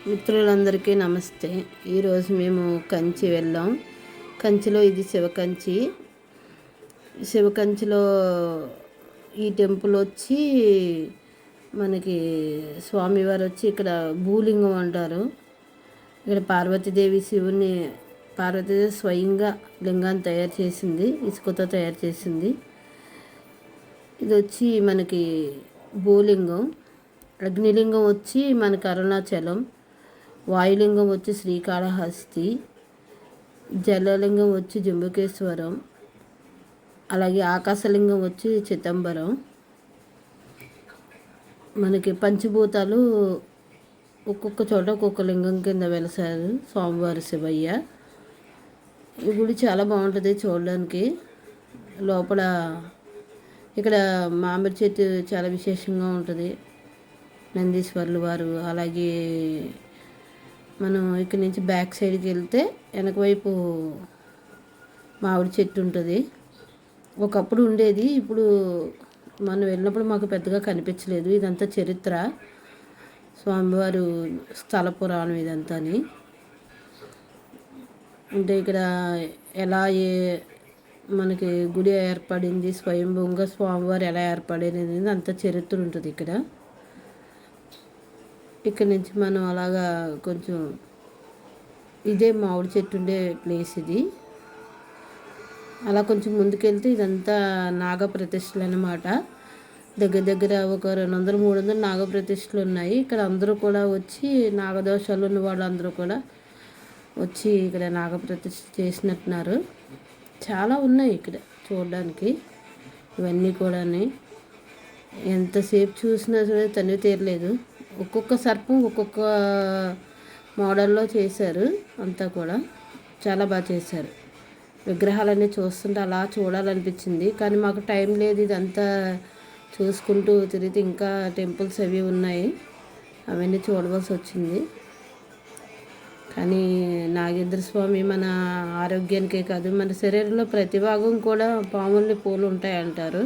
మిత్రులందరికీ నమస్తే. ఈరోజు మేము కంచి వెళ్ళాం. కంచిలో ఇది శివకంచి. శివకంచిలో ఈ టెంపుల్ వచ్చి మనకి స్వామివారు వచ్చి ఇక్కడ భూలింగం అంటారు. ఇక్కడ పార్వతీదేవి పార్వతీదేవి స్వయంగా లింగాన్ని తయారు చేసింది, ఇసుకతో తయారు చేసింది. ఇది వచ్చి మనకి భూలింగం. అగ్నిలింగం వచ్చి మనకి అరుణాచలం, వాయులింగం వచ్చి శ్రీకాళహస్తి, జలలింగం వచ్చి జంబుకేశ్వరం, అలాగే ఆకాశలింగం వచ్చి చిదంబరం. మనకి పంచభూతాలు ఒక్కొక్క చోట ఒక్కొక్క లింగం కింద వెలిసారు స్వామివారి శివయ్య. ఈ గుడి చాలా బాగుంటుంది చూడడానికి. లోపల ఇక్కడ మామిడి చెట్టు చాలా విశేషంగా ఉంటుంది, నందీశ్వర్లు వారు. అలాగే మనం ఇక్కడి నుంచి బ్యాక్ సైడ్కి వెళ్తే వెనక వైపు మామిడి చెట్టు ఉంటుంది. ఒకప్పుడు ఉండేది, ఇప్పుడు మనం వెళ్ళినప్పుడు మాకు పెద్దగా కనిపించలేదు. ఇదంతా చరిత్ర, స్వామివారు స్థల పురాణం ఇదంతాని. అంటే ఇక్కడ ఎలా మనకి గుడి ఏర్పడింది, స్వయంభూంగా స్వామివారు ఎలా ఏర్పడింది అంత చరిత్ర ఉంటుంది ఇక్కడ. ఇక్కడ నుంచి మనం అలాగా కొంచెం ఇదే మామిడి చెట్టు ఉండే ప్లేస్ ఇది. అలా కొంచెం ముందుకెళ్తే ఇదంతా నాగప్రతిష్ఠలు అన్నమాట. దగ్గర దగ్గర ఒక 200-300 నాగప్రతిష్ఠలు ఉన్నాయి. ఇక్కడ అందరూ కూడా వచ్చి నాగదోషాలు ఉన్న వాళ్ళందరూ కూడా వచ్చి ఇక్కడ నాగప్రతిష్ఠ చేసినట్టున్నారు. చాలా ఉన్నాయి ఇక్కడ చూడడానికి. ఇవన్నీ కూడా ఎంతసేపు చూసినా సరే తనివి తీరలేదు. ఒక్కొక్క సర్పం ఒక్కొక్క మోడల్లో చేశారు. అంతా కూడా చాలా బాగా చేశారు. విగ్రహాలన్నీ చూస్తుంటే అలా చూడాలనిపించింది, కానీ మాకు టైం లేదు. ఇదంతా చూసుకుంటూ తిరిగితే ఇంకా టెంపుల్స్ అవి ఉన్నాయి, అవన్నీ చూడవలసి వచ్చింది. కానీ నాగేంద్ర స్వామి మన ఆరోగ్యానికే కాదు, మన శరీరంలో ప్రతి భాగం కూడా పాముల్ని పూలు ఉంటాయంటారు.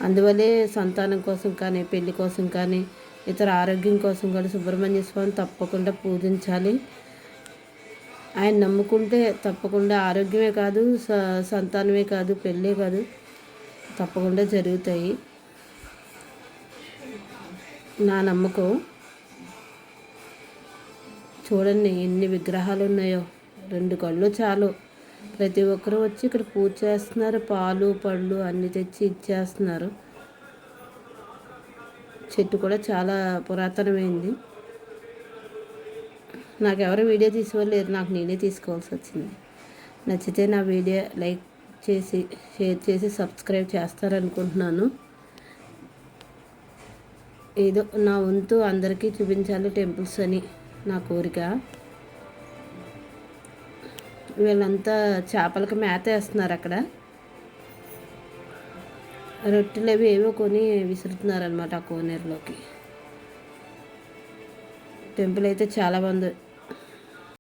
అందువల్లే సంతానం కోసం కానీ, పెళ్లి కోసం కానీ, ఇతర ఆరోగ్యం కోసం కూడా సుబ్రహ్మణ్య స్వామిని తప్పకుండా పూజించాలి. ఆయన నమ్ముకుంటే తప్పకుండా ఆరోగ్యమే కాదు, సంతానమే కాదు, పెళ్ళే కాదు, తప్పకుండా జరుగుతాయి. నా నమ్మకం. చూడండి ఎన్ని విగ్రహాలు ఉన్నాయో. 2 కళ్ళు చాలు. ప్రతి ఒక్కరూ వచ్చి ఇక్కడ పూజ చేస్తున్నారు. పాలు పళ్ళు అన్నీ తెచ్చి ఇచ్చేస్తున్నారు. చెట్టు కూడా చాలా పురాతనమైంది. నాకు ఎవరు వీడియో తీసుకోలేరు, నాకు నేనే తీసుకోవాల్సి వచ్చింది. నచ్చితే నా వీడియో లైక్ చేసి, షేర్ చేసి, సబ్స్క్రైబ్ చేస్తారనుకుంటున్నాను. ఏదో నా వంతు అందరికీ చూపించాలి టెంపుల్స్ అని నా కోరిక. వీళ్ళంతా చేపలకు మేత వేస్తున్నారు. అక్కడ రొట్టెలు అవి ఏవో కొని విసురుతున్నారనమాట ఆ కోనేరులోకి. టెంపుల్ అయితే చాలా బాగుంది.